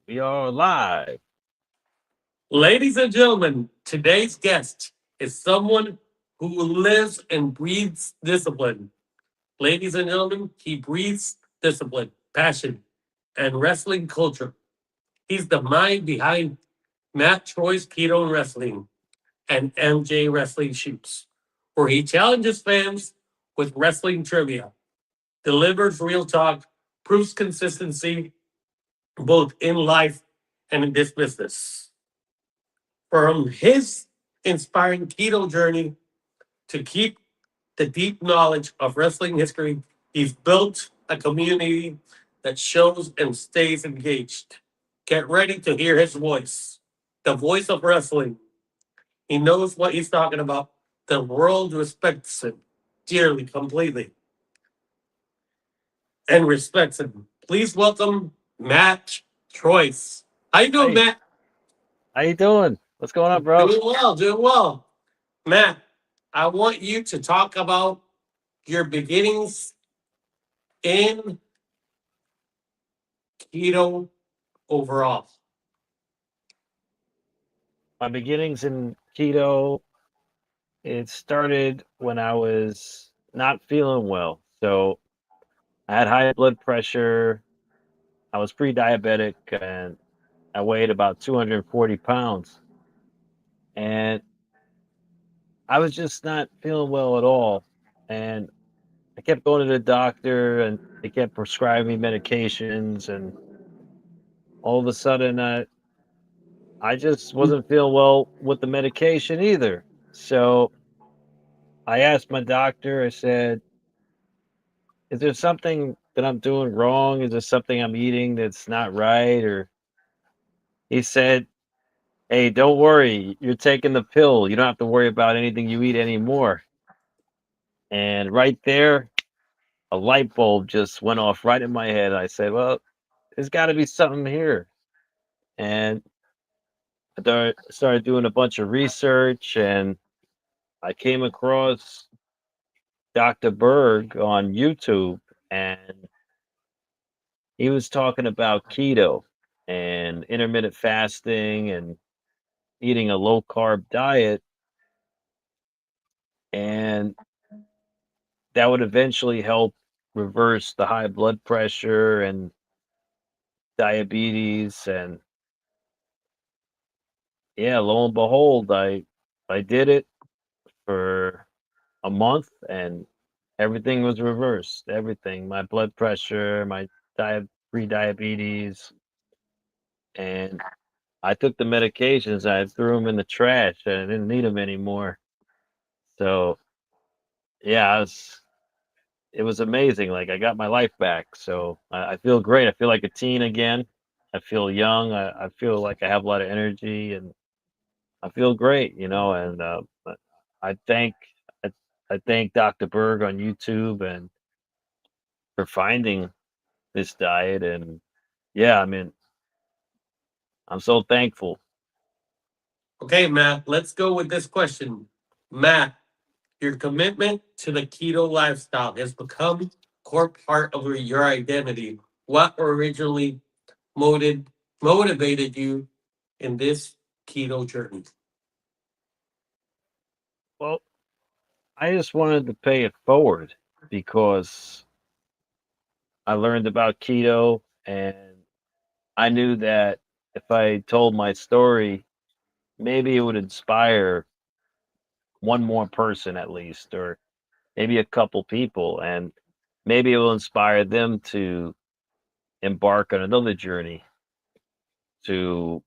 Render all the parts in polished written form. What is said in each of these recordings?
We are live. Ladies and gentlemen, today's guest is someone who lives and breathes discipline. Ladies and gentlemen, he breathes discipline, passion, and wrestling culture. He's the mind behind Matt Troy's Keto and Wrestling and MJ Wrestling Shoots, where he challenges fans with wrestling trivia, delivers real talk, proves consistency both in life and in this business. From his inspiring keto journey to keep the deep knowledge of wrestling history, he's built a community that shows and stays engaged. Get ready to hear his voice, the voice of wrestling. He knows what he's talking about. The world respects him dearly, completely, and respects him. Please welcome Matt Troise. How you doing, Hey, Matt? how you doing? What's going on, bro? Doing well, doing well. Matt, I want you to talk about your beginnings in keto overall. My beginnings in keto, it started when I was not feeling well. So I had high blood pressure. I was pre-diabetic and I weighed about 240 pounds. And I was just not feeling well at all. And I kept going to the doctor and they kept prescribing me medications. And all of a sudden, I just wasn't feeling well with the medication either. So I asked my doctor, I said, is there something that I'm doing wrong? Is there something I'm eating that's not right? Or he said, hey, don't worry. You're taking the pill. You don't have to worry about anything you eat anymore. And right there, a light bulb just went off right in my head. I said, well, there's got to be something here. And started doing a bunch of research and I came across Dr. Berg on YouTube, and he was talking about keto and intermittent fasting and eating a low carb diet, and that would eventually help reverse the high blood pressure and diabetes. And yeah, lo and behold, I did it for a month, and everything was reversed. Everything, my blood pressure, my pre-diabetes, and I took the medications, I threw them in the trash, and I didn't need them anymore. So, yeah, it was amazing. Like, I got my life back. So, I feel great. I feel like a teen again. I feel young. I feel like I have a lot of energy and I feel great, and I thank I, I thank Dr. Berg on YouTube and for finding this diet. And yeah, I mean, I'm so thankful. Okay, Matt, let's go with this question. Matt, your commitment to the keto lifestyle has become a core part of your identity. What originally motivated motivated you in this keto journey? Well, I just wanted to pay it forward because I learned about keto and I knew that if I told my story, maybe it would inspire one more person at least, or maybe a couple people, and maybe it will inspire them to embark on another journey to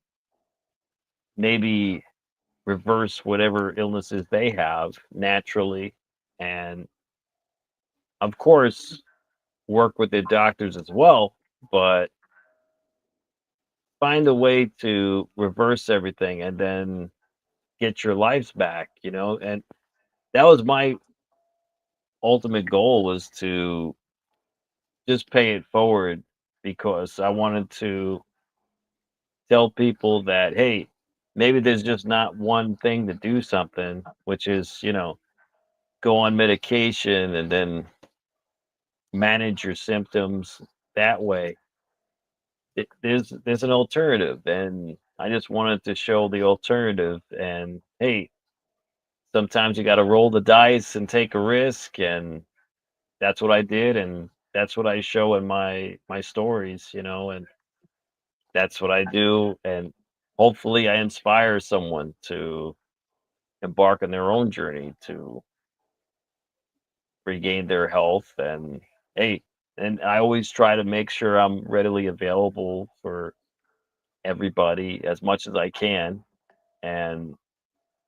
maybe reverse whatever illnesses they have naturally. And of course, work with their doctors as well, but find a way to reverse everything and then get your lives back. And that was my ultimate goal, was to just pay it forward because I wanted to tell people that, hey, maybe there's just not one thing to do something, which is, go on medication and then manage your symptoms that way. there's an alternative, and I just wanted to show the alternative. And hey, sometimes you got to roll the dice and take a risk, and that's what I did, and that's what I show in my stories, and that's what I do, and hopefully I inspire someone to embark on their own journey to regain their health. And hey, and I always try to make sure I'm readily available for everybody as much as I can. And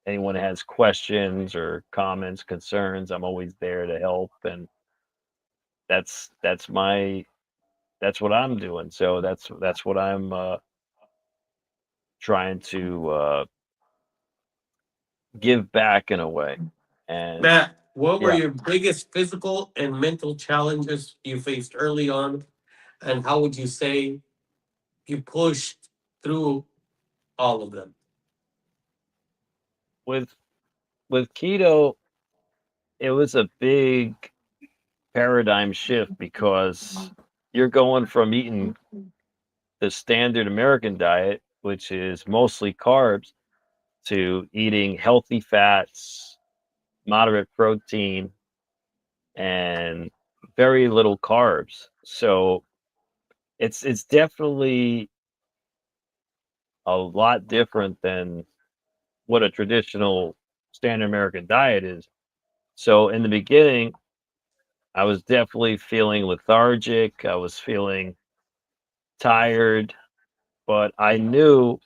anyone has questions or comments, concerns, I'm always there to help. And that's my that's what I'm doing. So that's what I'm trying to give back in a way. And Matt, what were yeah, your biggest physical and mental challenges you faced early on, and how would you say you pushed through all of them? with keto, it was a big paradigm shift because you're going from eating the standard American diet, which is mostly carbs, to eating healthy fats, moderate protein, and very little carbs. So it's definitely a lot different than what a traditional standard American diet is. So in the beginning, I was definitely feeling lethargic. I was feeling tired, but I knew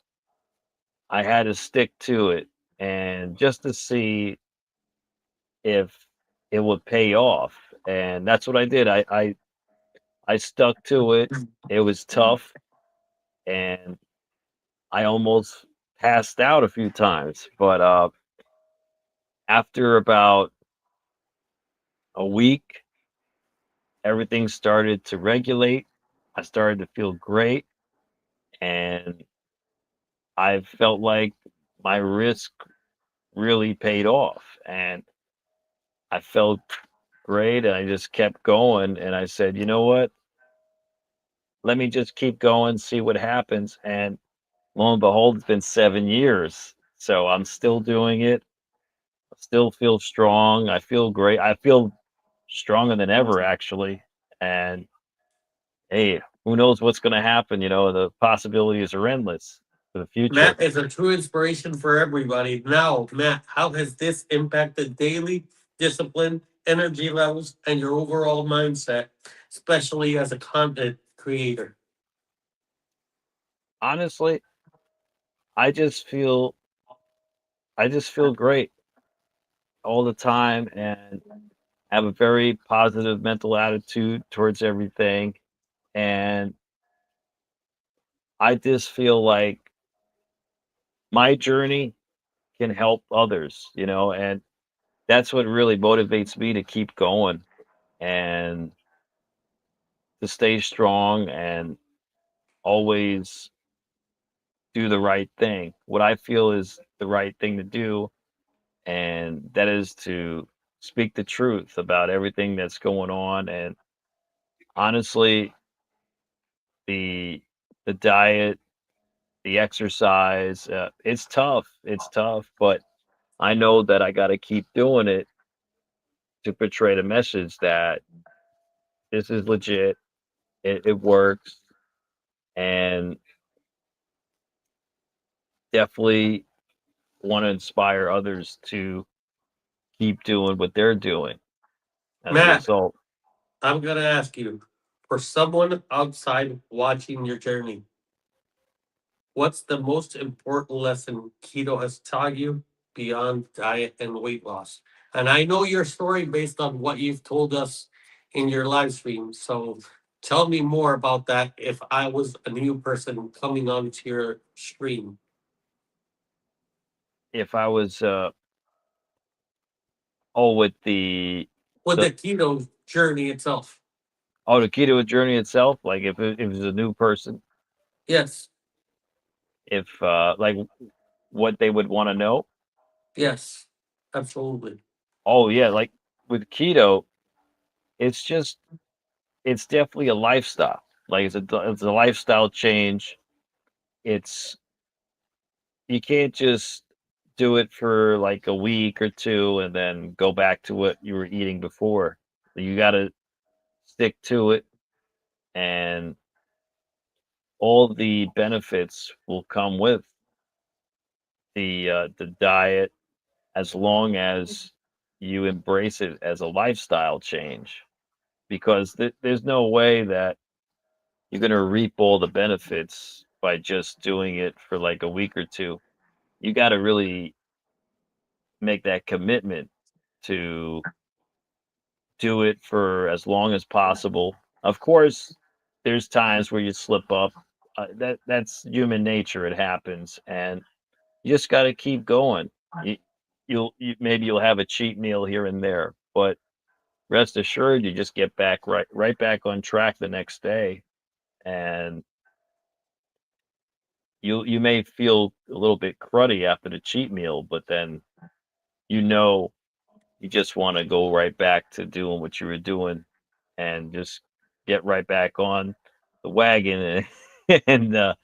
I had to stick to it and just to see if it would pay off. And that's what I did. I stuck to it. It was tough and I almost passed out a few times, but after about a week, everything started to regulate. I started to feel great and I felt like my risk really paid off and I felt great and I just kept going and I said, "You know what? Let me just keep going, see what happens." And lo and behold, it's been 7 years. So I'm still doing it. I still feel strong. I feel great. I feel stronger than ever actually. And hey, who knows what's going to happen, the possibilities are endless for the future. Matt is a true inspiration for everybody. Now, Matt, how has this impacted daily discipline, energy levels, and your overall mindset, especially as a content creator? Honestly, I just feel I just feel great all the time and have a very positive mental attitude towards everything. And I just feel like my journey can help others, and that's what really motivates me to keep going and to stay strong and always do the right thing. What I feel is the right thing to do, and that is to speak the truth about everything that's going on. And honestly, the the diet, the exercise, it's tough. It's tough, but I know that I got to keep doing it to portray the message that this is legit. It works, and definitely want to inspire others to keep doing what they're doing as a Matt, result. I'm going to ask you, for someone outside watching your journey, what's the most important lesson keto has taught you beyond diet and weight loss? And I know your story based on what you've told us in your live stream. So tell me more about that if I was a new person coming onto your stream. If I was, with With the the keto journey itself. the keto journey itself, like if it was a new person, Yes, if like what they would want to know. yes, absolutely. Oh yeah, like with keto, it's just it's definitely a lifestyle. Like it's a lifestyle change. It's you can't just do it for like a week or two and then go back to what you were eating before. You got to stick to it, and all the benefits will come with the diet as long as you embrace it as a lifestyle change. Because there's no way that you're going to reap all the benefits by just doing it for like a week or two. You got to really make that commitment to do it for as long as possible. Of course, there's times where you slip up. That's human nature. It happens, and you just got to keep going. You, maybe you'll have a cheat meal here and there, but rest assured, you just get back right back on track the next day, and you may feel a little bit cruddy after the cheat meal, but then you know you just want to go right back to doing what you were doing and just get right back on the wagon and, and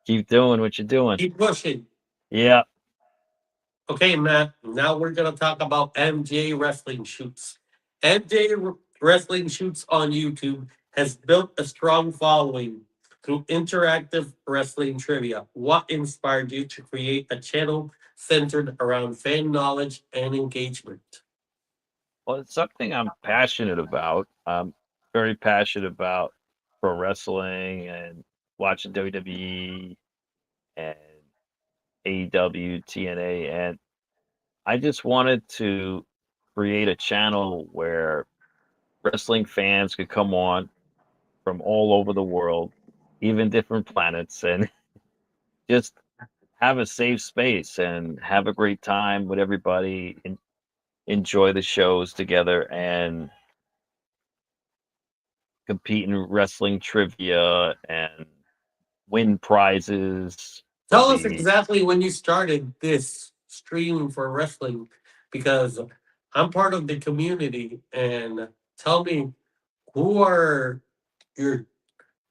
keep doing what you're doing. Keep pushing. Yeah. Okay, Matt. Now we're gonna talk about MJ wrestling shoots. MJ wrestling shoots on YouTube has built a strong following through interactive wrestling trivia. What inspired you to create a channel centered around fan knowledge and engagement? Well, it's something I'm passionate about. I'm very passionate about pro wrestling and watching WWE and AEW, TNA, and I just wanted to create a channel where wrestling fans could come on from all over the world, even different planets, and just have a safe space and have a great time with everybody and enjoy the shows together and compete in wrestling trivia and win prizes for Tell us the exactly when you started this stream for wrestling because I'm part of the community and tell me who are your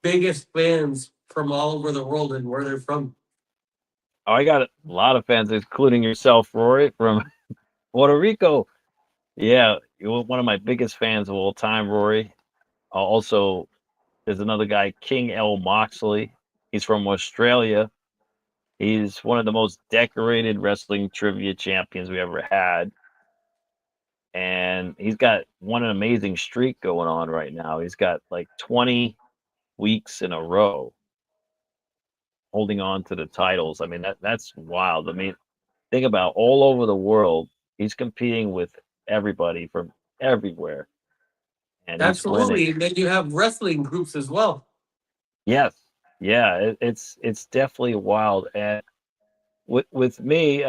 biggest fans from all over the world and where they're from. oh, I got a lot of fans, including yourself, Rory, from Puerto Rico. Yeah, you're one of my biggest fans of all time, Rory. Also, there's another guy, King L. Moxley. He's from Australia. He's one of the most decorated wrestling trivia champions we ever had. And he's got one an amazing streak going on right now. He's got like 20 weeks in a row holding on to the titles. I mean, that's wild. I mean, think about all over the world. He's competing with everybody from everywhere, and he's winning. Absolutely. And then you have wrestling groups as well. Yes, yeah, it's definitely wild. And with me,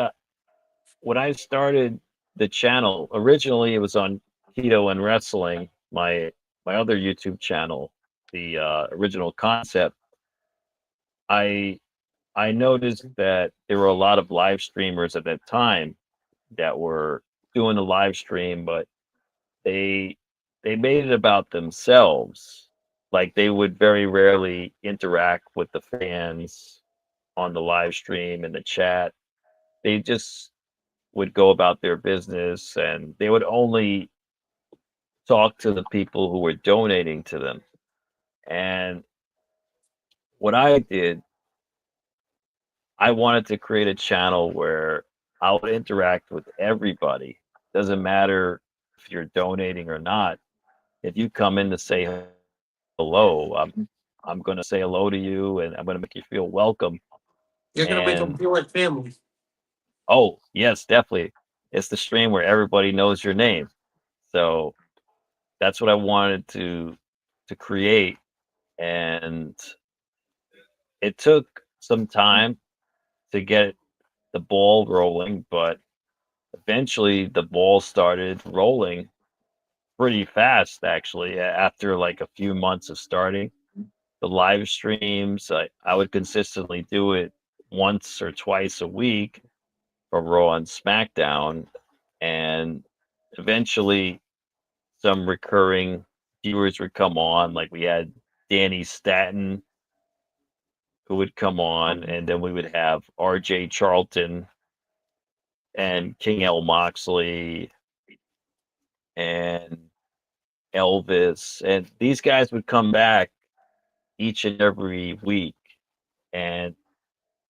when I started the channel, originally it was on keto and wrestling, my other YouTube channel, the original concept. I I noticed that there were a lot of live streamers at that time that were doing the live stream, but they they made it about themselves. Like they would very rarely interact with the fans on the live stream in the chat. They just would go about their business and they would only talk to the people who were donating to them. And what I did, I wanted to create a channel where I would interact with everybody. Doesn't matter if you're donating or not. If you come in to say hello, I'm going to say hello to you and I'm going to make you feel welcome. You're going to make them And feel like family. oh, yes, definitely. It's the stream where everybody knows your name. So that's what I wanted to create, and it took some time to get the ball rolling, but eventually the ball started rolling pretty fast actually after like a few months of starting the live streams. I would consistently do it once or twice a week for Raw and SmackDown, and eventually some recurring viewers would come on. Like we had Danny Stanton, who would come on, and then we would have R.J. Charlton and King L. Moxley and Elvis, and these guys would come back each and every week, and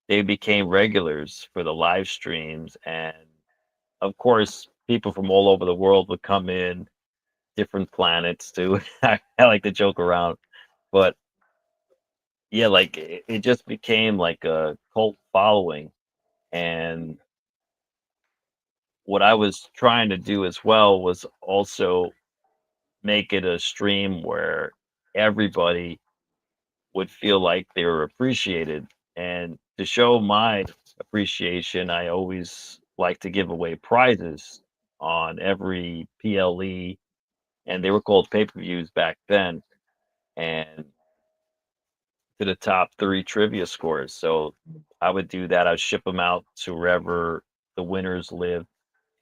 they became regulars for the live streams. And of course, people from all over the world would come in, different planets too. I like to joke around, but yeah, like it just became like a cult following. And what I was trying to do as well was also make it a stream where everybody would feel like they were appreciated. And to show my appreciation, I always like to give away prizes on every PLE, and they were called pay per views back then, and to the top three trivia scores. So I would do that. I'd ship them out to wherever the winners live,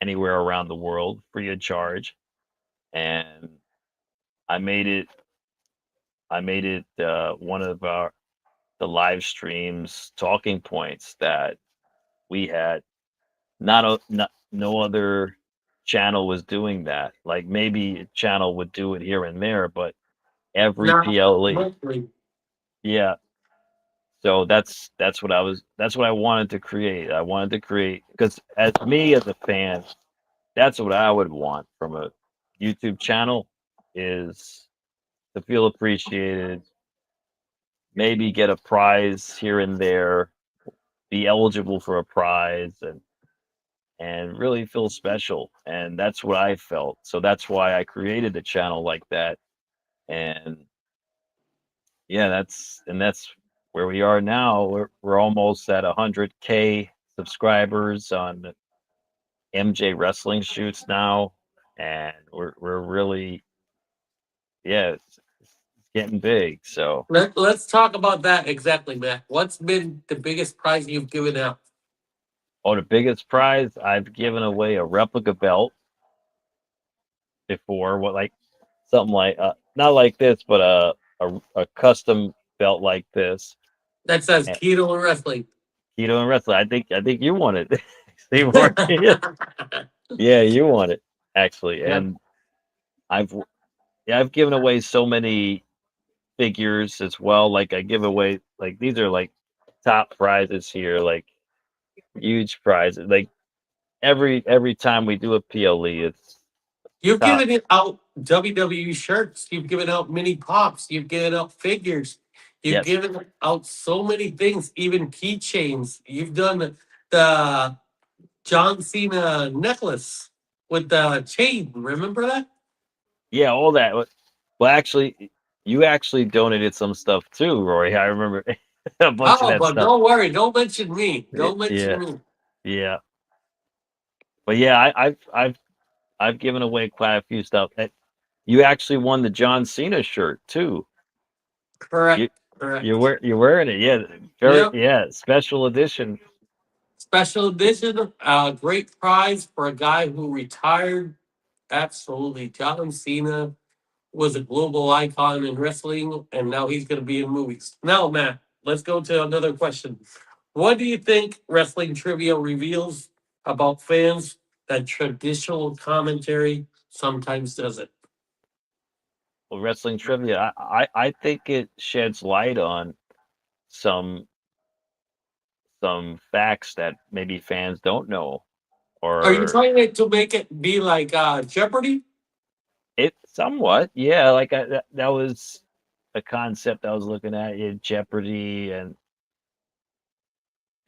anywhere around the world, free of charge. And I made it. I made it one of our the live streams talking points that we had. Not no other channel was doing that. Like maybe a channel would do it here and there, but every Not PLE, monthly. yeah. So that's what I wanted to create. I wanted to create because as me as a fan, that's what I would want from a YouTube channel is to feel appreciated, maybe get a prize here and there, be eligible for a prize, and really feel special. And that's what I felt. So that's why I created the channel like that. And yeah, that's where we are now. We're almost at 100K subscribers on MJ Wrestling Shoots now, and we're really, yeah, it's getting big. So, Let's talk about that exactly, Matt. What's been the biggest prize you've given out? oh, the biggest prize I've given away a replica belt before. What like something like not like this, but a custom belt like this. That says And keto and wrestling. keto and wrestling. I think you won it, Steve Martin. Yeah, yeah, you won it actually. Yep. And I've yeah, I've given away so many figures as well. Like I give away like these are like top prizes here, like huge prizes. Like every time we do a PLE, it's You've top. given it out WWE shirts. You've given out mini pops. You've given out figures. You've Yes. given out so many things, even keychains. You've done the John Cena necklace with the chain. Remember that? Yeah, all that. Well, actually, you actually donated some stuff too, Roy. I remember a bunch of Oh, that but stuff. don't worry. Don't mention me. Don't mention Yeah, me. yeah. But yeah, I've given away quite a few stuff. You actually won the John Cena shirt too. You Correct. Correct. you're wearing it. Yeah, very Yep. yeah, special edition. Special edition. Great prize for a guy who retired. Absolutely. John Cena was a global icon in wrestling, and now he's going to be in movies. Now, Matt, let's go to another question. What do you think wrestling trivia reveals about fans that traditional commentary sometimes doesn't? Well, wrestling trivia. I think it sheds light on some some facts that maybe fans don't know, Are you or trying to make it be like Jeopardy? it somewhat. Yeah, like that was a concept I was looking at in Jeopardy, and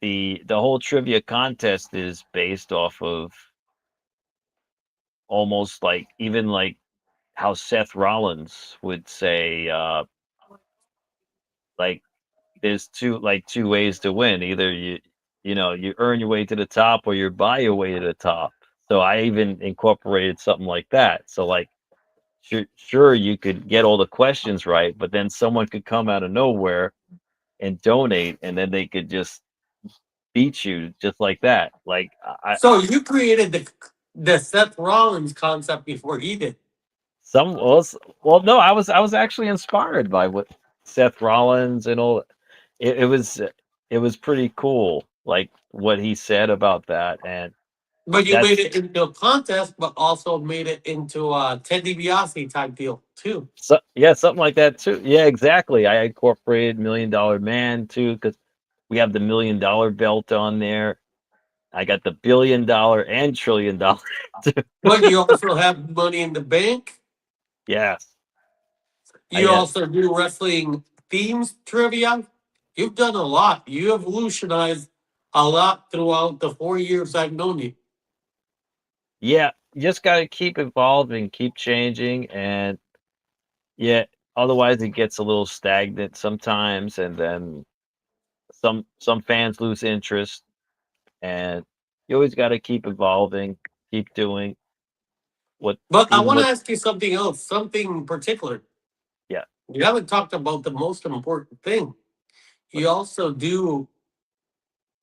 the whole trivia contest is based off of almost like even like how Seth Rollins would say, like there's two ways to win. Either you earn your way to the top or you buy your way to the top. So I even incorporated something like that. So like sure you could get all the questions right, but then someone could come out of nowhere and donate, and then they could just beat you just like that. Like I So you created the Seth Rollins concept before he did. some well, well no, I was actually inspired by what. Seth Rollins and all. It was pretty cool, like what he said about that, and But you made that's it into a contest, but also made it into a Ted DiBiase type deal too. so yeah, something like that too. Yeah, exactly. I incorporated Million Dollar Man too because we have the $1 million belt on there. I got the $1 billion and $1 trillion too. But you also have Money in the Bank. Yes, I You had. also do wrestling themes trivia. You've done a lot. You evolutionized a lot throughout the 4 years I've known you. Yeah, you just got to keep evolving, keep changing, and yeah, otherwise it gets a little stagnant sometimes, and then some fans lose interest, and you always got to keep evolving, keep doing what But I even want to what ask you something else, something particular. yeah. You haven't talked about the most important thing. But You also do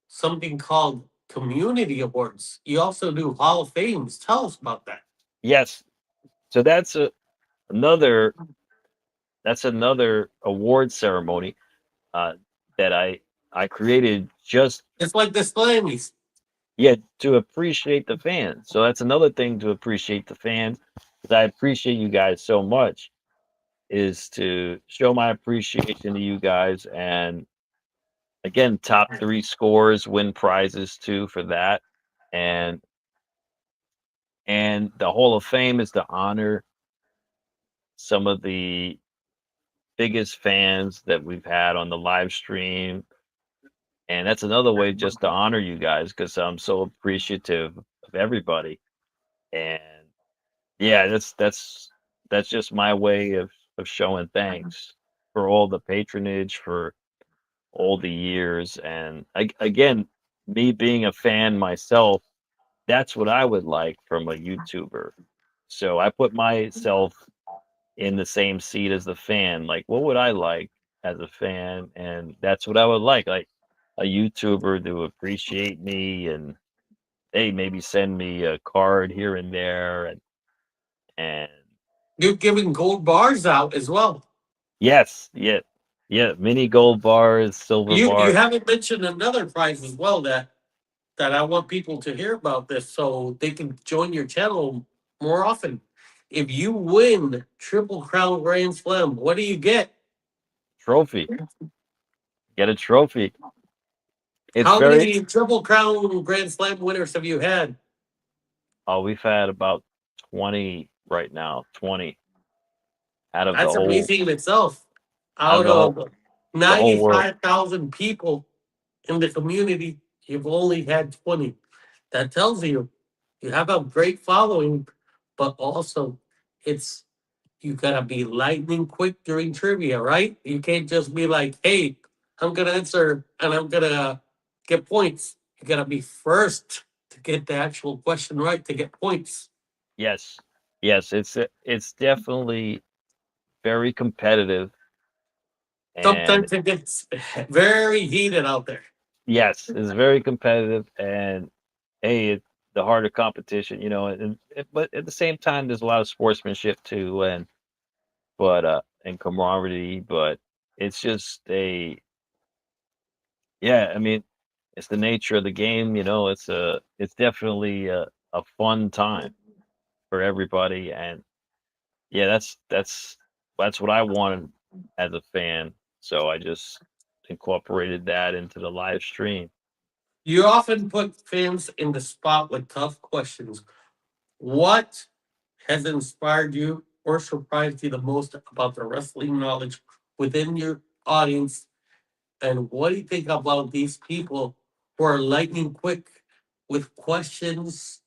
something called community awards. You also do Hall of Fames. Tell us about that. yes, so another another award ceremony uh, that I created just It's like the Slammies. yeah to appreciate the fans. So that's another thing to appreciate the fans because I appreciate you guys so much is to show my appreciation to you guys and again top three scores win prizes too for that and the Hall of Fame is to honor some of the biggest fans that we've had on the live stream. And that's another way just to honor you guys because I'm so appreciative of everybody. And yeah, that's just my way of showing thanks for all the patronage, for all the years. And again, me being a fan myself, that's what I would like from a YouTuber. So I put myself in the same seat as the fan. Like, what would I like as a fan? And that's what I would like a YouTuber to appreciate me and hey, maybe send me a card here and there and You're giving gold bars out as well. yes, yeah, yeah, mini gold bars, silver You bar, haven't mentioned another prize as well that I want people to hear about this so they can join your channel more often. If you win Triple Crown Grand Slam, what do you get? trophy. Get a trophy. It's How very many Triple Crown Grand Slam winners have you had? oh, we've had about 20 right now, 20 out of the That's whole amazing in itself. out of Out of the whole world. 95,000 people in the community, you've only had 20. That tells you have a great following, but also it's you gotta be lightning quick during trivia, right? You can't just be like, hey, I'm gonna answer and I'm gonna get points. You gotta be first to get the actual question right to get points. Yes. Yes, it's definitely very competitive and Sometimes it gets very heated out there. yes, it's very competitive and hey, the harder competition, but at the same time there's a lot of sportsmanship too and camaraderie, but it's just a yeah, I mean, it's the nature of the game, it's definitely a fun time for everybody and yeah, that's what I wanted as a fan. So I just incorporated that into the live stream. You often put fans in the spot with tough questions. What has inspired you or surprised you the most about the wrestling knowledge within your audience? And what do you think about these people who are lightning quick with questions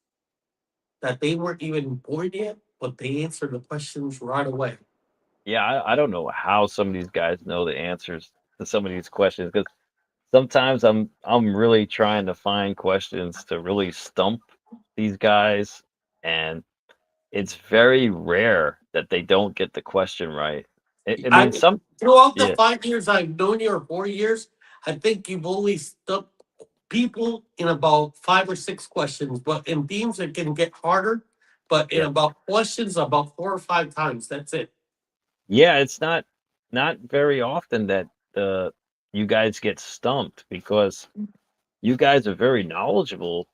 that they weren't even born yet, but they answer the questions right away? Yeah, I don't know how some of these guys know the answers to some of these questions because sometimes I'm really trying to find questions to really stump these guys, and it's very rare that they don't get the question right. I mean, I some throughout the yeah, 5 years I've known you or 4 years, I think you've only stuck people in about 5 or 6 questions, but in themes it can get harder. But in yeah, about questions, about 4 or 5 times. That's it. yeah. It's not. not very often that the you guys get stumped because you guys are very knowledgeable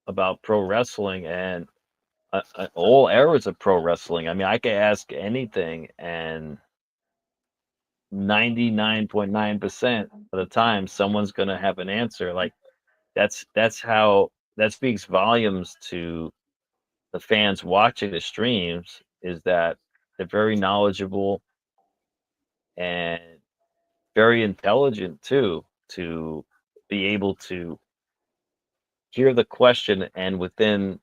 about pro wrestling and all eras of pro wrestling. I mean, I could ask anything, and 99.9% of the time, someone's gonna have an answer. Like that's how that speaks volumes to the fans watching the streams. Is that they're very knowledgeable and very intelligent too, to be able to hear the question and within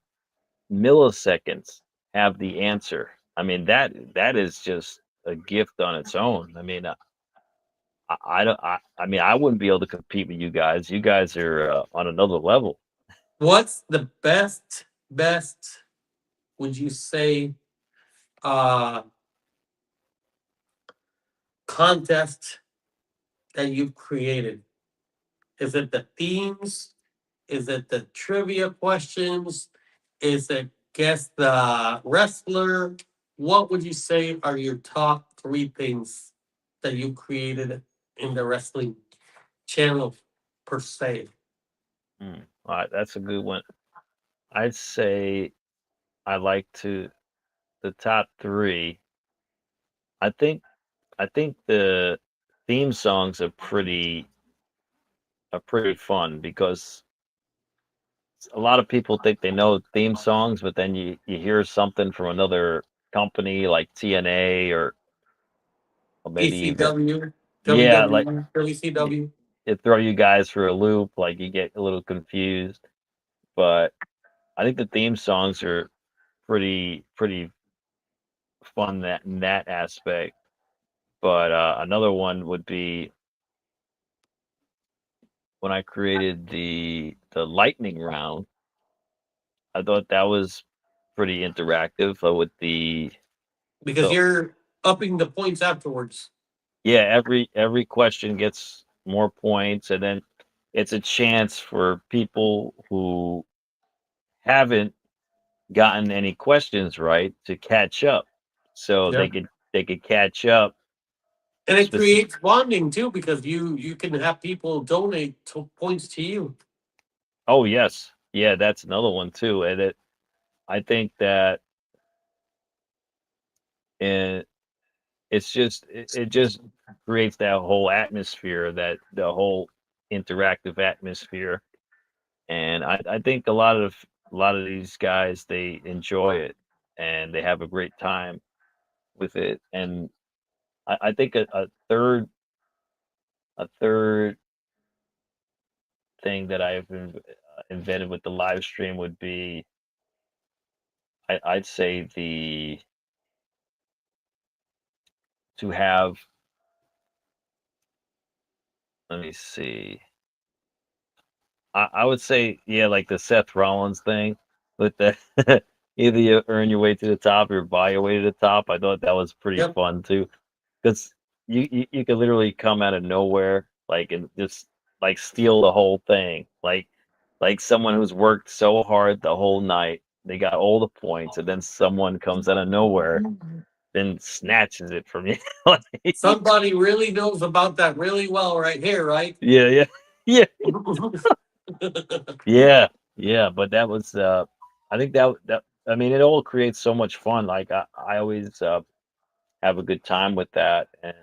milliseconds have the answer. I mean, that is just a gift on its own. I mean, I don't. I mean, I wouldn't be able to compete with you guys. You guys are on another level. What's the best would you say uh contest that you've created? Is it the themes? Is it the trivia questions? Is it guess the wrestler? What would you say are your top three things that you created in the wrestling channel per se? All right, that's a good one. I'd say I like to the top three. I think I think the theme songs are pretty fun because a lot of people think they know theme songs, but then you hear something from another company like TNA or maybe even ECW, yeah, like WWE, y- WCW. it throw you guys for a loop, like you get a little confused. But I think the theme songs are pretty fun that in that aspect. But another one would be when I created the lightning round. I thought that was pretty interactive with Because the you're upping the points afterwards. yeah, every question gets more points, and then it's a chance for people who haven't gotten any questions right to catch up, so Yeah. they could catch up. And it Specific. creates bonding too because you can have people donate points to you. Oh yes, yeah, that's another one too, and I think that and it just creates that whole atmosphere, that the whole interactive atmosphere, and I think a lot of these guys they enjoy it and they have a great time with it, and I think a third thing that I've invented with the live stream would be I'd say the to have let me see I would say, yeah, like the Seth Rollins thing with the either you earn your way to the top or buy your way to the top. I thought that was pretty Yep. fun too, because you could literally come out of nowhere, like and just like steal the whole thing, like someone who's worked so hard the whole night, they got all the points, and then someone comes out of nowhere, then snatches it from you. Like, Somebody really knows about that really well right here, right? yeah, yeah, yeah. Yeah, yeah, but that was, I think that I mean, it all creates so much fun. Like I always have a good time with that, and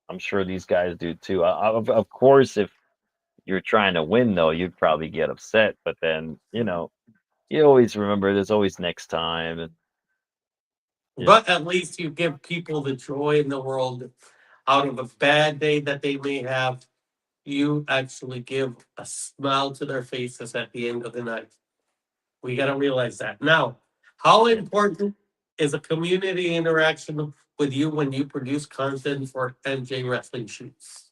I'm sure these guys do too. Of course, if you're trying to win, though, you'd probably get upset. But then, you always remember there's always next time, and you know, But at least you give people the joy in the world out of a bad day that they may have. You actually give a smile to their faces at the end of the night. We got to realize that. Now, how yeah. important is a community interaction with you when you produce content for NJ Wrestling Shoots?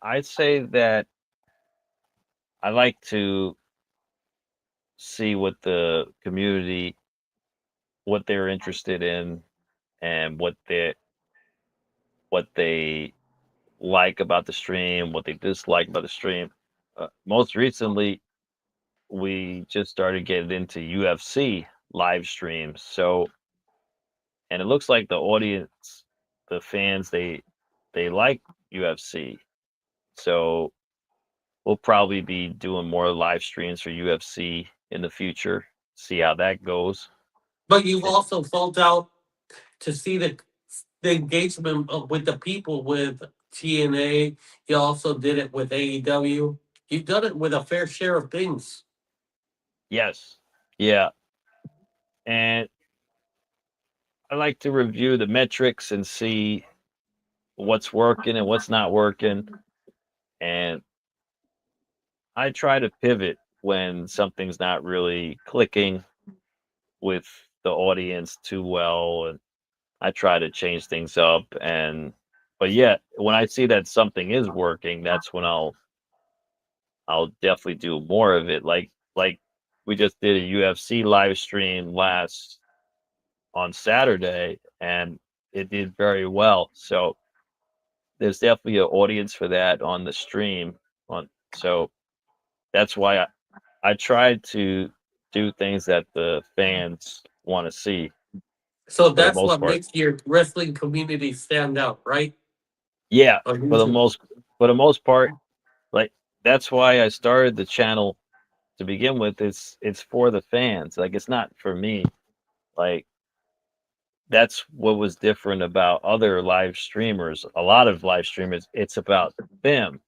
I'd say that I like to see what the community, what they're interested in, and what they like about the stream, what they dislike about the stream. Most recently, we just started getting into UFC live streams. So and it looks like the audience, the fans, they like UFC. So we'll probably be doing more live streams for UFC in the future. See how that goes. But you've Eh, also sold out to see the engagement with the people with TNA. You also did it with AEW. You've done it with a fair share of things. Yes, yeah, and I like to review the metrics and see what's working and what's not working, and I try to pivot when something's not really clicking with the audience too well, and I try to change things up. And but yet, when I see that something is working, that's when I'll definitely do more of it. Like we just did a UFC live stream last on Saturday, and it did very well. So there's definitely an audience for that on the stream. On so that's why I tried to do things that the fans want to see So for the that's most what part. makes your wrestling community stand out, right? Yeah, On for the YouTube. most for the most part, like that's why I started the channel to begin with. It's for the fans. Like it's not for me. Like that's what was different about other live streamers. A lot of live streamers, it's about them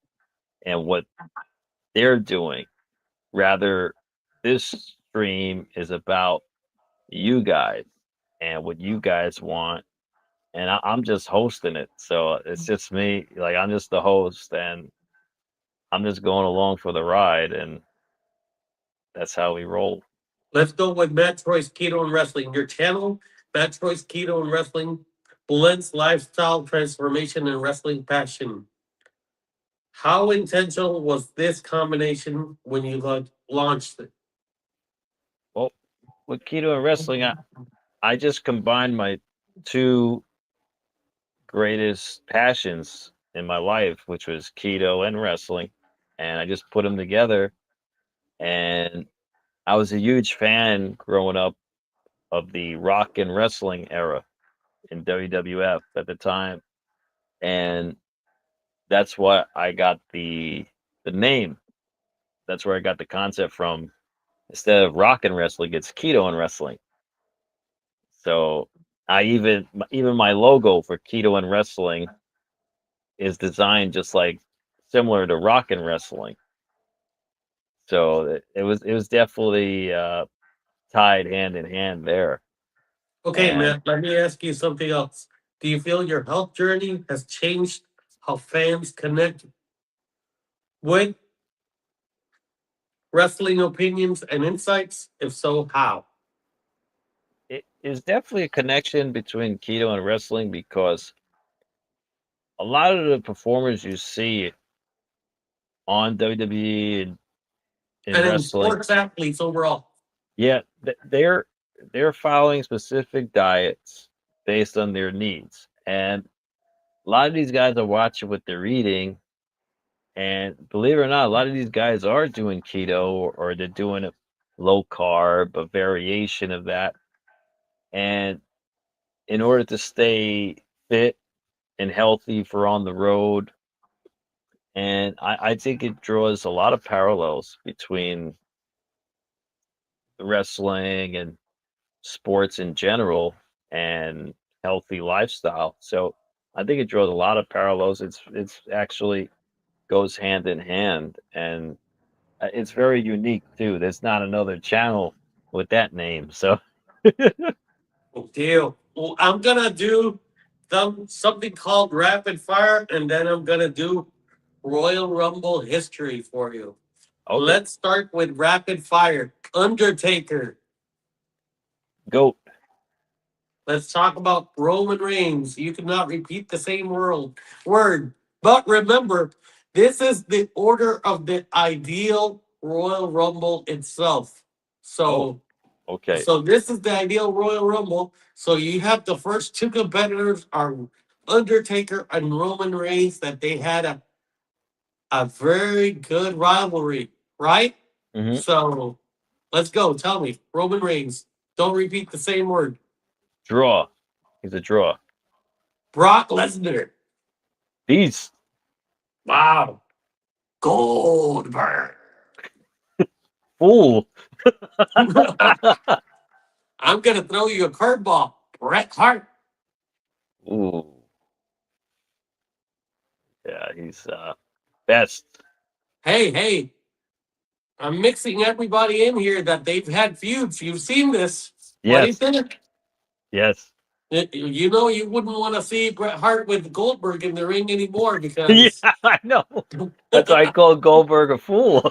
and what they're doing. Rather, this stream is about you guys and what you guys want. And I'm just hosting it. So it's just me. Like I'm just the host and I'm just going along for the ride. And that's how we roll. Let's go with Matt Troy's Keto and Wrestling. Your channel, Matt Troy's Keto and Wrestling, blends lifestyle transformation and wrestling passion. How intentional was this combination when you launched it? Well, with keto and wrestling, I just combined my two greatest passions in my life, which was keto and wrestling. And I just put them together. And I was a huge fan growing up of the rock and wrestling era in WWF at the time. And that's why I got the name. That's where I got the concept from. Instead of rock and wrestling, it's keto and wrestling. So I even my logo for keto and wrestling is designed just like similar to rock and wrestling. So it was definitely tied hand in hand there. Okay, And Matt, let me ask you something else. Do you feel your health journey has changed how fans connect with wrestling opinions and insights? If so, how? it is definitely a connection between keto and wrestling because a lot of the performers you see on WWE and in And in wrestling, sports athletes overall. yeah, they're following specific diets based on their needs. And a lot of these guys are watching what they're eating. And believe it or not, a lot of these guys are doing keto or they're doing a low carb, a variation of that. And in order to stay fit and healthy for on the road, and I think it draws a lot of parallels between wrestling and sports in general and healthy lifestyle. So I think it draws a lot of parallels. It's actually goes hand in hand, and it's very unique too. There's not another channel with that name. So Deal. Well, I'm gonna do something called rapid fire, and then I'm gonna do Royal Rumble history for you. okay, Let's start with rapid fire. Undertaker. goat. Let's talk about Roman Reigns. You cannot repeat the same word. But remember, this is the order of the ideal Royal Rumble itself. Oh, So okay. so this is the ideal Royal Rumble. So you have the first two competitors are Undertaker and Roman Reigns that they had a very good rivalry, right? Hmm. So let's go. Tell me, Roman Reigns. Don't repeat the same word. Draw. He's a draw. Brock Lesnar. Beast. Wow. Goldberg. Fool. I'm gonna throw you a curveball. Bret Hart. Ooh. Yeah, he's best. Hey, hey. I'm mixing everybody in here that they've had feuds. You've seen this. What do you Yes. think? Yes. You know, you wouldn't want to see Bret Hart with Goldberg in the ring anymore Yeah, because I know. That's why I call Goldberg a fool.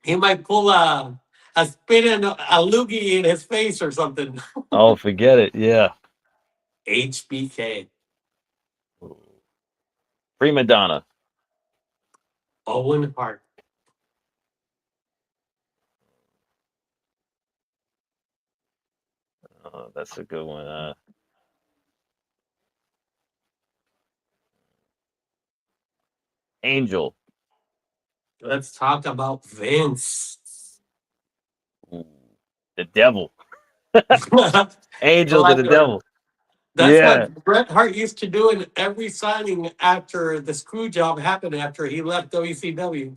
he might pull a spin and a loogie in his face or something. Oh, forget it. Yeah. HBK. Prima donna. Owen Hart. Oh, that's a good one. Angel. Let's talk about Vince. Ooh, the devil. The Angel to the letter. devil. That's Yeah. what Bret Hart used to do in every signing after the screw job happened after he left WCW.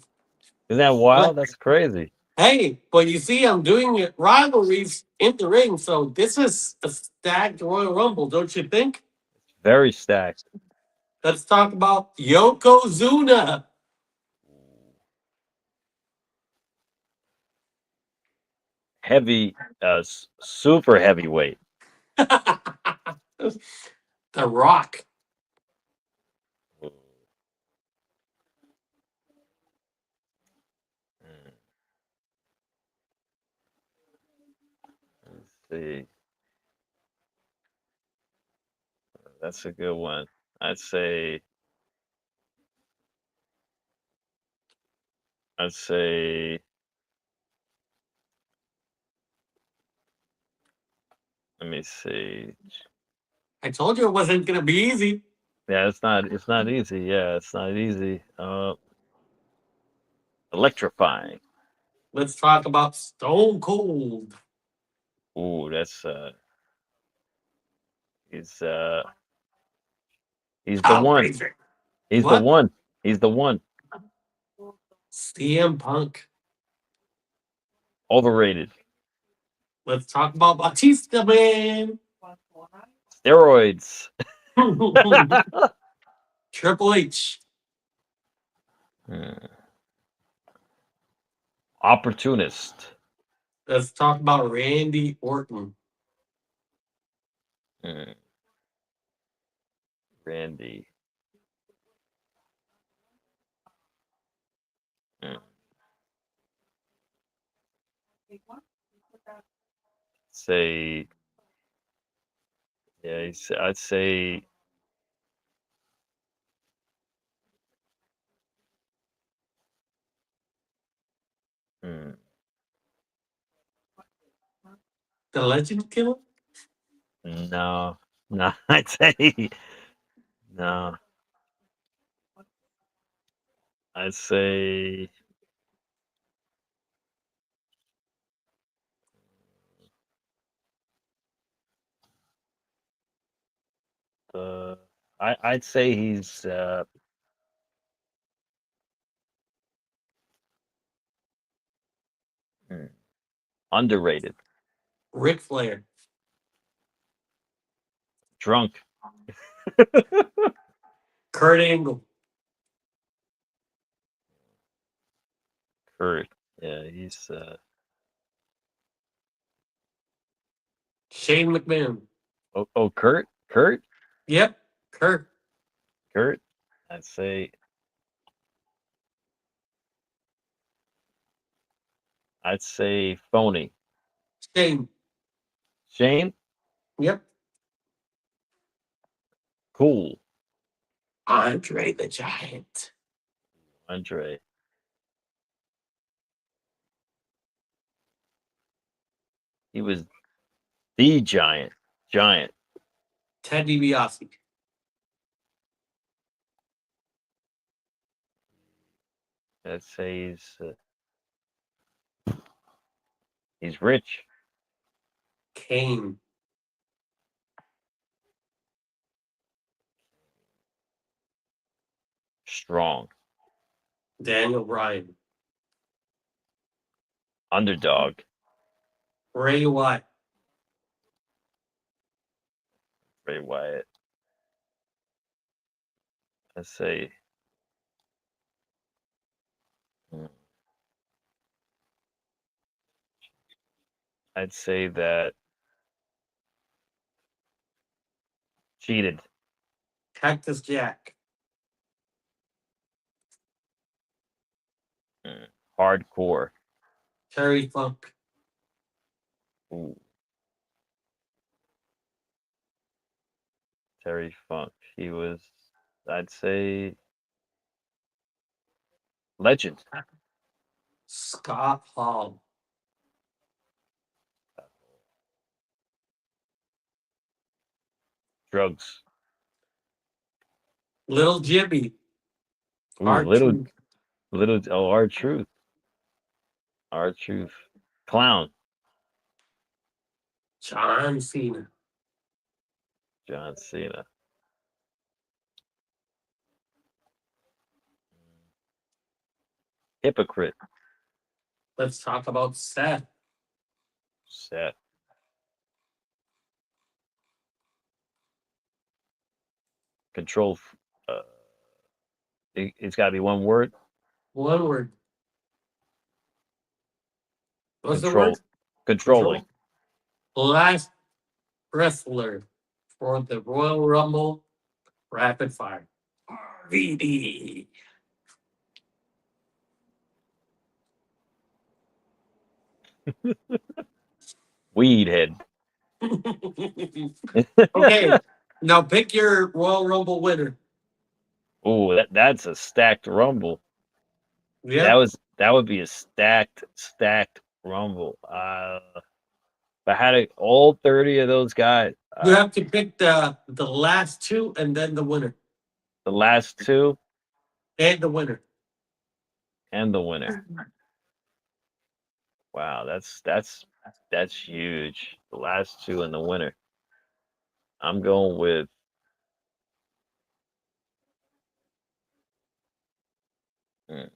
Isn't that But wild? That's crazy. hey, but you see, I'm doing it rivalries in the ring, so this is a stacked Royal Rumble, don't you think? Very stacked. Let's talk about Yokozuna. Heavy, super heavyweight. The Rock. Mm, let's see. That's a good one. I'd say. I'd say. Let me see. I told you it wasn't going to be easy. Yeah, it's not. It's not easy. Yeah, it's not easy. Electrifying. Let's talk about Stone Cold. Ooh, that's he's uh he's the one. Outrageous. He's the What? one. He's the one. CM Punk. Overrated. Let's talk about Batista, man. Steroids. Triple H. Hmm. Opportunist. Let's talk about Randy Orton. Hmm. Randy. Hmm. Say, yeah, I'd say, hmm, The Legend Killer. no, no, I'd say, no, I'd say, uh, I'd say he's hmm, underrated, Ric Flair. drunk, Kurt Angle. Kurt. Yeah, he's Shane McMahon. Kurt, Yep. Kurt. Kurt. I'd say, phony. Shane. Shane, Yep. cool. Andre the Giant. Andre, he was the giant. Ted DiBiase. I'd say he's rich. Kane. Strong. Daniel Bryan, Underdog. Bray Wyatt, Bray Wyatt. Let's say. hmm, I'd say that cheated. Cactus Jack, Mm, Hardcore. Terry Funk, Ooh, Terry Funk. He was, I'd say, legend. Scott Hall, Drugs. Little Jimmy, Ooh, little, R-Truth, little. Oh, our truth. Our truth. Clown. John Cena. John Cena. Hypocrite. Let's talk about Seth. Set. Control. Uh, it's got to be one word. One word. What's the word? Control. Controlling. Control. Last wrestler for the Royal Rumble Rapid Fire. RVD. Weed head. Okay, now pick your Royal Rumble winner. Ooh, that's a stacked rumble. Yep. That would be a stacked rumble. If I had all 30 of those guys, You have to pick the last two and then the winner. the last two And the winner. and the winner. Wow, that's huge. The last two and the winner. I'm going with mm,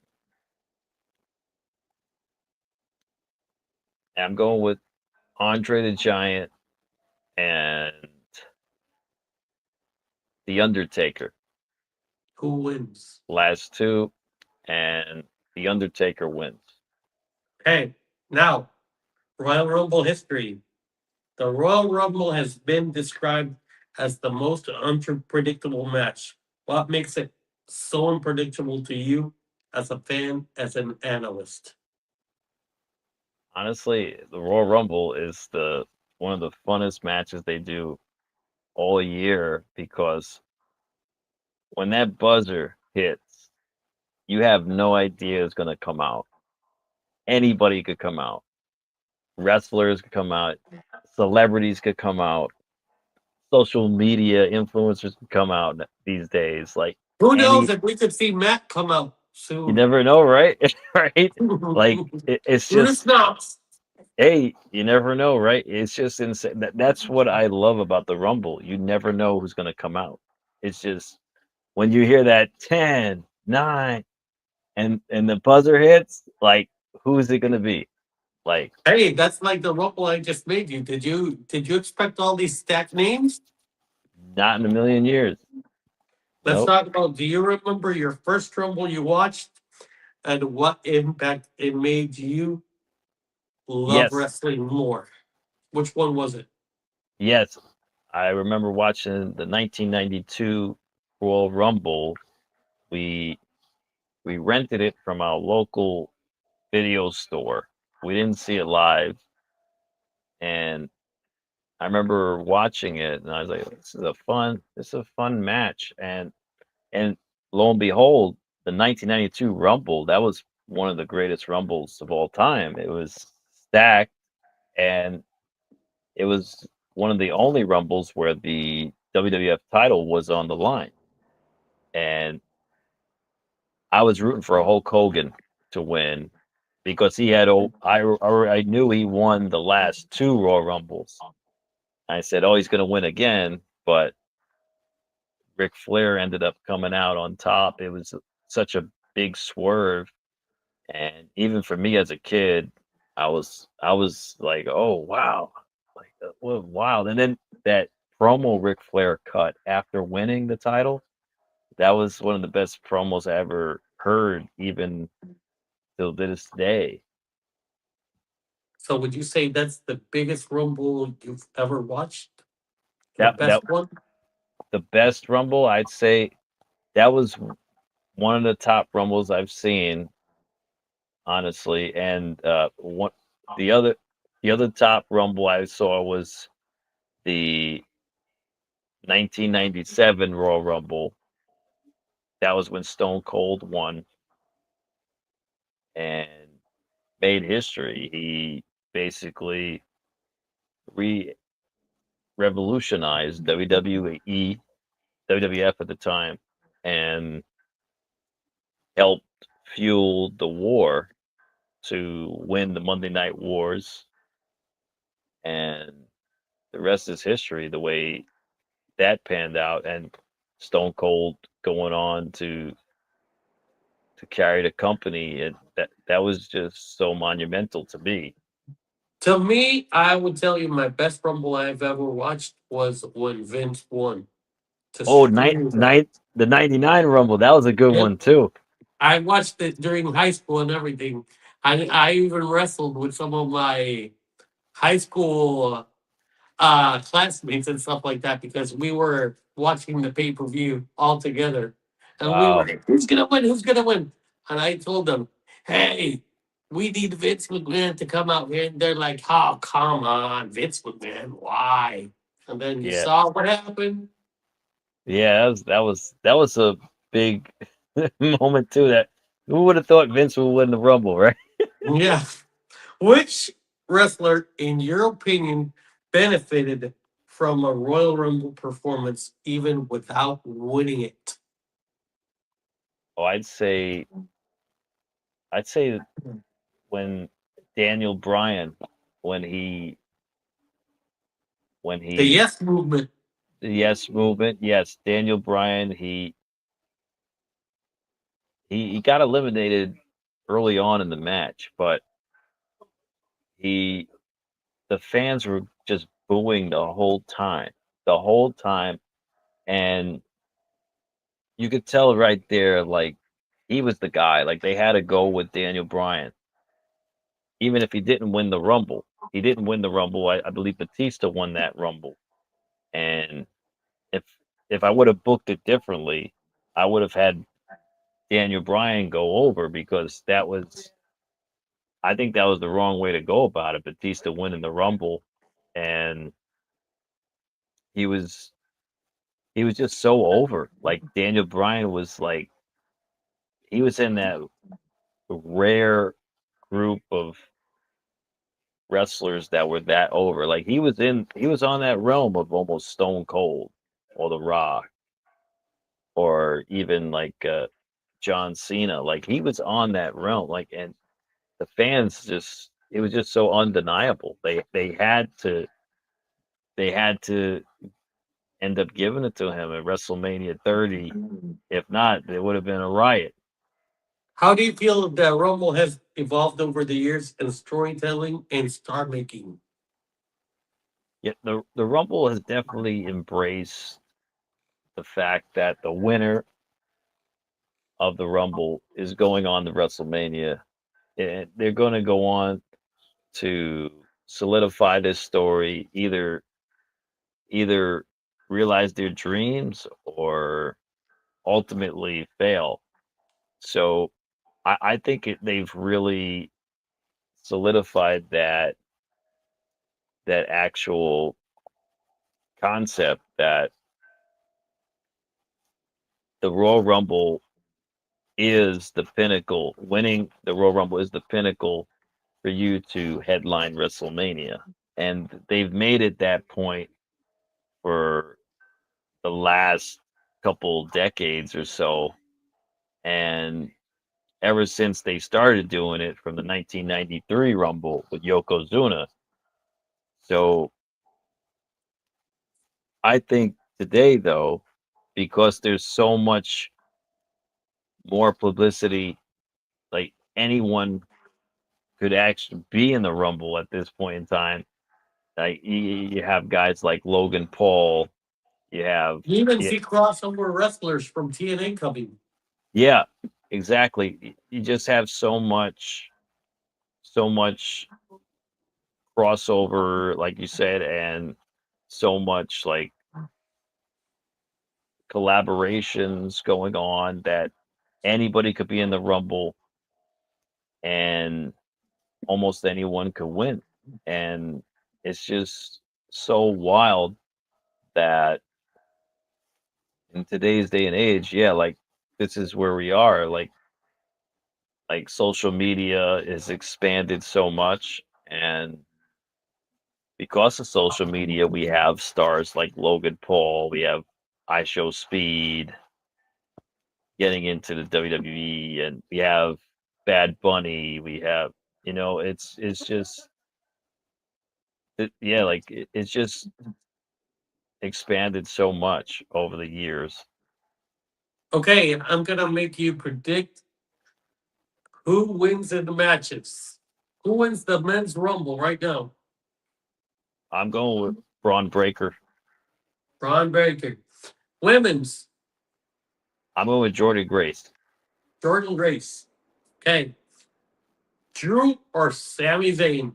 I'm going with Andre the Giant and the Undertaker. Who wins? Last two and the Undertaker wins. Okay, now Royal Rumble history. The Royal Rumble has been described as the most unpredictable match. What makes it so unpredictable to you as a fan, as an analyst? Honestly, the Royal Rumble is the one of the funnest matches they do all year because when that buzzer hits, you have no idea who's going to come out. Anybody could come out. Wrestlers could come out. Celebrities could come out. Social media influencers could come out these days. Like Who knows any, if we could see Matt come out you soon? never know, right? Right? Like Who it's the just, knows? hey, you never know, right? It's just insane. That's what I love about the Rumble. You never know who's going to come out. It's just when you hear that 10, 9, and the buzzer hits, like who is it going to be? Like Hey, that's like the Rumble I just made you. Did you expect all these stacked names? not in a million years. Let's Nope. talk about, do you remember your first Rumble you watched and what impact it made you love Yes. wrestling more? Which one was it? Yes. I remember watching the 1992 Royal Rumble. We we rented it from our local video store. We didn't see it live, and I remember watching it, and I was like, this is a fun match." And lo and behold, the 1992 Rumble, that was one of the greatest Rumbles of all time. It was stacked, and it was one of the only Rumbles where the WWF title was on the line. And I was rooting for Hulk Hogan to win because he had, I knew he won the last two Royal Rumbles. I said, oh, he's going to win again. But Ric Flair ended up coming out on top. It was such a big swerve, and even for me as a kid, I was like, "Oh wow, like what wild!" And then that promo Ric Flair cut after winning the title, that was one of the best promos I ever heard, even till this day. So would you say that's the biggest Rumble you've ever watched? The That best one? the best Rumble, I'd say that was one of the top Rumbles I've seen, honestly. And one the other the other top Rumble I saw was the 1997 Royal Rumble. That was when Stone Cold won and made history. He basically re revolutionized WWE, WWF at the time, and helped fuel the war to win the Monday Night Wars. And the rest is history, the way that panned out. And Stone Cold going on to carry the company, and that was just so monumental to me. To me, I would tell you my best Rumble I've ever watched was when Vince won to Oh, screw that. the 99 Rumble, that was a good Yep. one too. I watched it during high school and everything. I even wrestled with some of my high school classmates and stuff like that because we were watching the pay per view all together, and we were Wow. like, "Who's gonna win? Who's gonna win?" And I told them, "Hey, we need Vince McMahon to come out here." And they're like, "Oh, come on, Vince McMahon, why?" And then you Yeah. saw what happened. Yeah, that was a big moment too. That who would have thought Vince would win the Rumble, right? Yeah. Which wrestler, in your opinion, benefited from a Royal Rumble performance even without winning it? Oh, I'd say when Daniel Bryan, when he when The he Yes Movement. the Yes movement, yes, Daniel Bryan, he got eliminated early on in the match, but he the fans were just booing the whole time, and you could tell right there, like he was the guy. Like they had to go with Daniel Bryan, even if he didn't win the Rumble. He didn't win the Rumble. I believe Batista won that Rumble, and if if I would have booked it differently, I would have had Daniel Bryan go over because I think that was the wrong way to go about it. Batista winning the Rumble, and he was he was just so over. Like Daniel Bryan was like he was in that rare group of wrestlers that were that over. Like he was on that realm of almost Stone Cold or The Rock or even like John Cena. Like he was on that realm. Like and the fans just it was just so undeniable. They had to end up giving it to him at WrestleMania 30. If not, it would have been a riot. How do you feel that Rumble has evolved over the years in storytelling and star making? Yet the Rumble has definitely embraced the fact that the winner of the Rumble is going on to WrestleMania. And they're going to go on to solidify this story, either realize their dreams or ultimately fail. So I think they've really solidified that actual concept that the Royal Rumble is the pinnacle. Winning the Royal Rumble is the pinnacle for you to headline WrestleMania. And they've made it that point for the last couple decades or so. And ever since they started doing it from the 1993 Rumble with Yokozuna. So I think today, though, because there's so much more publicity. Like anyone could actually be in the Rumble at this point in time. Like you have guys like Logan Paul. You have You even yeah, see crossover wrestlers from TNA coming. yeah, exactly. You just have so much crossover, like you said, and so much like collaborations going on that anybody could be in the Rumble and almost anyone could win. And it's just so wild that in today's day and age, yeah, like this is where we are. Like social media is expanded so much, and because of social media, we have stars like Logan Paul, we have I Show Speed getting into the WWE, and we have Bad Bunny, we have it's just yeah, like it's just expanded so much over the years. Okay, I'm gonna make you predict who wins in the matches. Who wins the men's rumble right now? I'm going with Braun Breaker. Braun Breaker. Women's, I'm going with Jordan Grace. Jordan Grace. Okay. Drew or Sami Zayn?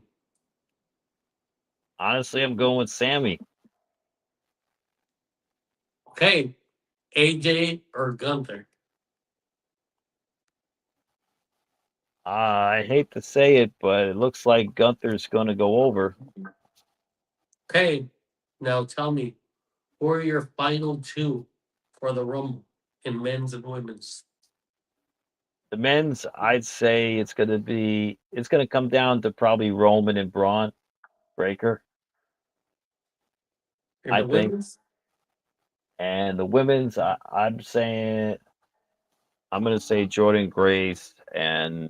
Honestly, I'm going with Sammy. Okay. AJ or Gunther? I hate to say it, but it looks like Gunther's going to go over. Okay. Now tell me, who are your final two for the rumble in men's and women's? The men's, I'd say it's going to come down to probably Roman and Braun Breaker, In I the think. women's? And the women's, I'm going to say Jordan Grace and I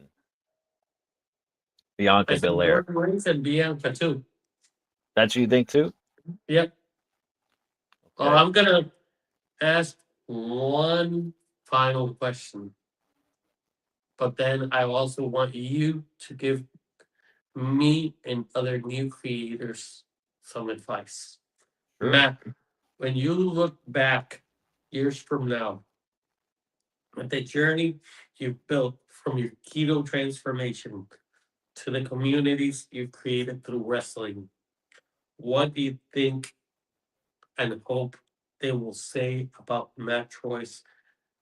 Bianca said Belair. Jordan Grace and Bianca too. That's what you think too? Yep. Okay, I'm gonna ask one final question, but then I also want you to give me and other new creators some advice. sure. Matt, when you look back years from now at the journey you've built from your keto transformation to the communities you've created through wrestling, what do you think and hope they will say about Matt Troise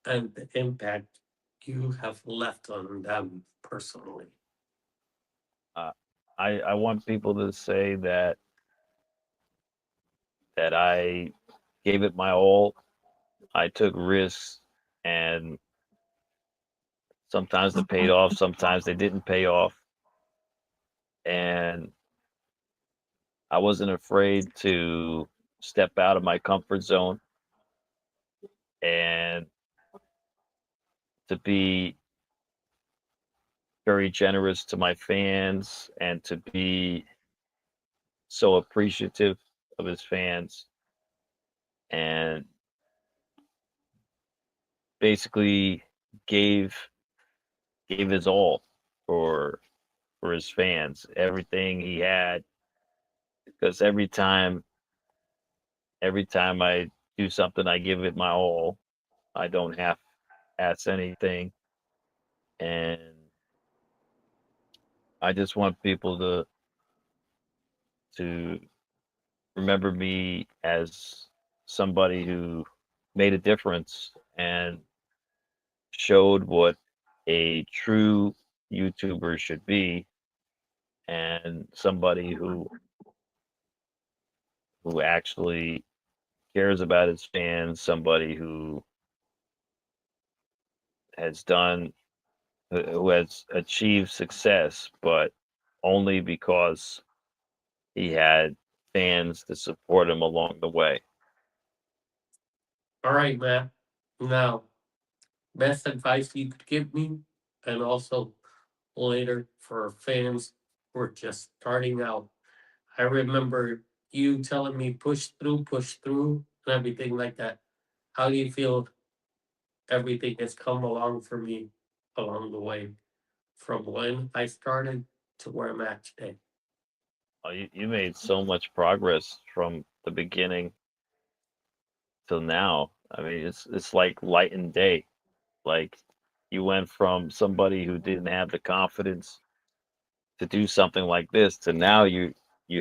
and the impact you have left on them personally? Uh, I want people to say that I gave it my all. I took risks, and sometimes they paid off, sometimes they didn't pay off. And I wasn't afraid to step out of my comfort zone and to be very generous to my fans and to be so appreciative of his fans and basically gave gave his all for for his fans, everything he had, because every time I do something, I give it my all. I don't have ask anything, and I just want people to remember me as somebody who made a difference and showed what a true YouTuber should be, and somebody who actually cares about his fans, somebody has done who has achieved success, but only because he had fans to support him along the way. All right, Matt. Now, best advice you could give me, and also later for fans who are just starting out. I remember you telling me push through, and everything like that. How do you feel everything has come along for me along the way from when I started to where I'm at today? You made so much progress from the beginning till now. I mean, it's like light and day. Like you went from somebody who didn't have the confidence to do something like this to now you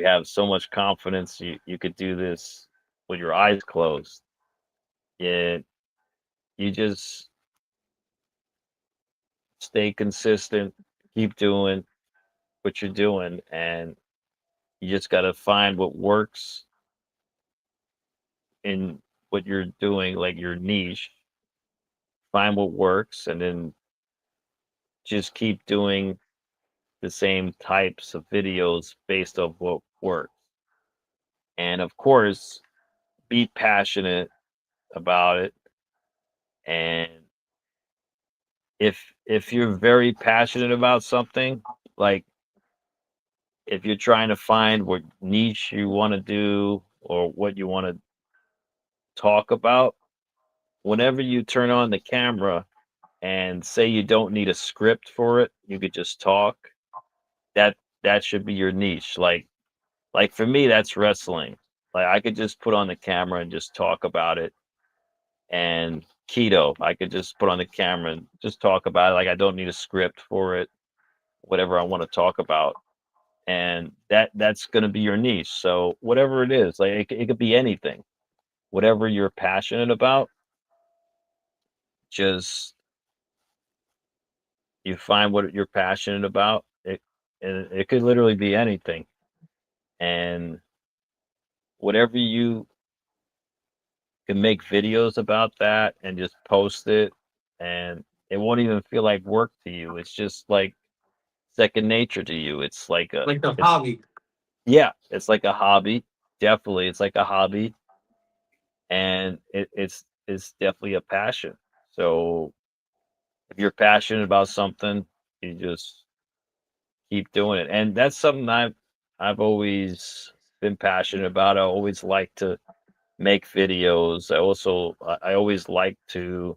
have so much confidence you could do this with your eyes closed. Yeah, you just stay consistent, keep doing what you're doing, and you just got to find what works in what you're doing, like your niche. Find what works, and then just keep doing the same types of videos based off what works. And of course, be passionate about it. And if you're very passionate about something, like if you're trying to find what niche you want to do or what you want to talk about, whenever you turn on the camera and say you don't need a script for it, you could just talk. That that should be your niche. Like for me, that's wrestling. Like I could just put on the camera and just talk about it. And keto, I could just put on the camera and just talk about it. Like I don't need a script for it. Whatever I want to talk about, and that's going to be your niche. So whatever it is, like it could be anything. Whatever you're passionate about, just you find what you're passionate about. It could literally be anything, and whatever you can make videos about that and just post it, and it won't even feel like work to you. It's just like second nature to you. It's like a Like a it's hobby. yeah, it's like a hobby. Definitely, it's like a hobby, and it's definitely a passion. So if you're passionate about something, you just keep doing it, and that's something I've always been passionate about. I always like to make videos. I always like to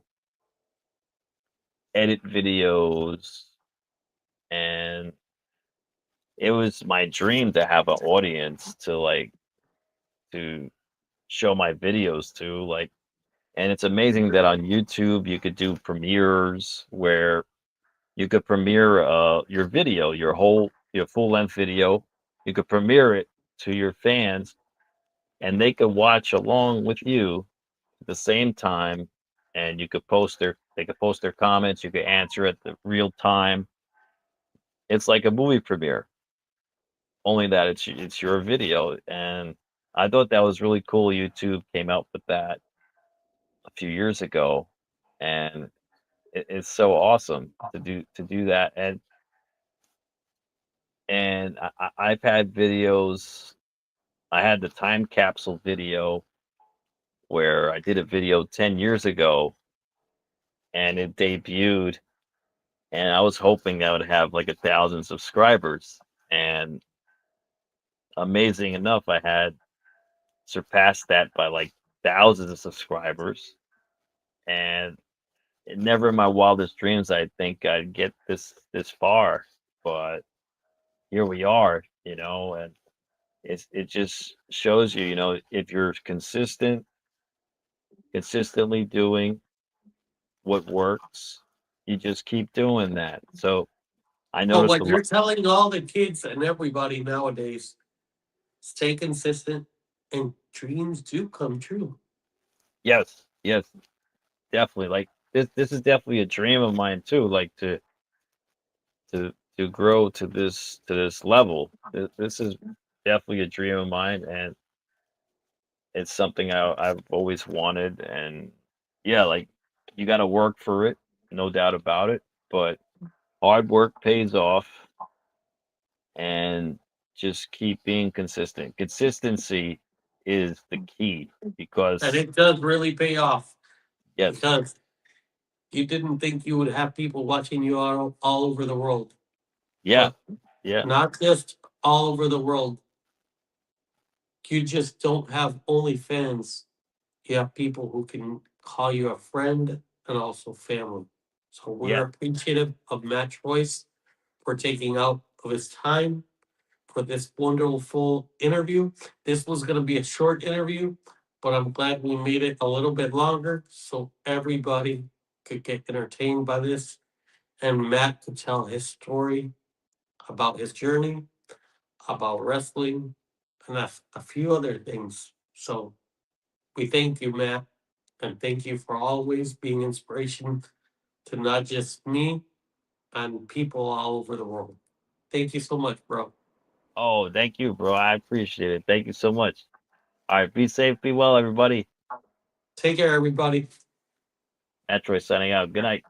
edit videos, and it was my dream to have an audience to show my videos to, like, and it's amazing that on YouTube you could do premieres where you could premiere your video, your full length video. You could premiere it to your fans, and they could watch along with you at the same time, and they could post their comments. You could answer at the real time. It's like a movie premiere, only that it's your video, and I thought that was really cool. YouTube came out with that a few years ago, and it's so awesome to do that. And I've had videos. I had the time capsule video where I did a video 10 years ago, and it debuted, and I was hoping I would have like 1,000 subscribers, and amazing enough, I had surpassed that by like thousands of subscribers, and never in my wildest dreams I think I'd get this far, but here we are, and it just shows you, if you're consistently doing what works, you just keep doing that. So I So noticed a what you're lot. telling all the kids and everybody nowadays, stay consistent and dreams do come true. Yes, yes, definitely. Like this is definitely a dream of mine too. Like to grow to this level. This is definitely a dream of mine, and it's something I've always wanted. And yeah, like you got to work for it, no doubt about it. But hard work pays off, and just keep being consistent. Consistency is the key And because it does really pay off yes, because you didn't think you would have people watching you all over the world. yeah, But yeah, not just all over the world. You just don't have only fans. You have people who can call you a friend, and also family. So we're Yeah. appreciative of Matt Troise for taking out of his time for this wonderful interview. This was going to be a short interview, but I'm glad we made it a little bit longer so everybody could get entertained by this and Matt could tell his story about his journey, about wrestling, and a few other things. So we thank you, Matt, and thank you for always being inspiration to not just me and people all over the world. Thank you so much, bro. Oh, thank you, bro. I appreciate it. Thank you so much. All right, be safe, be well, everybody. Take care, everybody. Metroid signing out. Good night.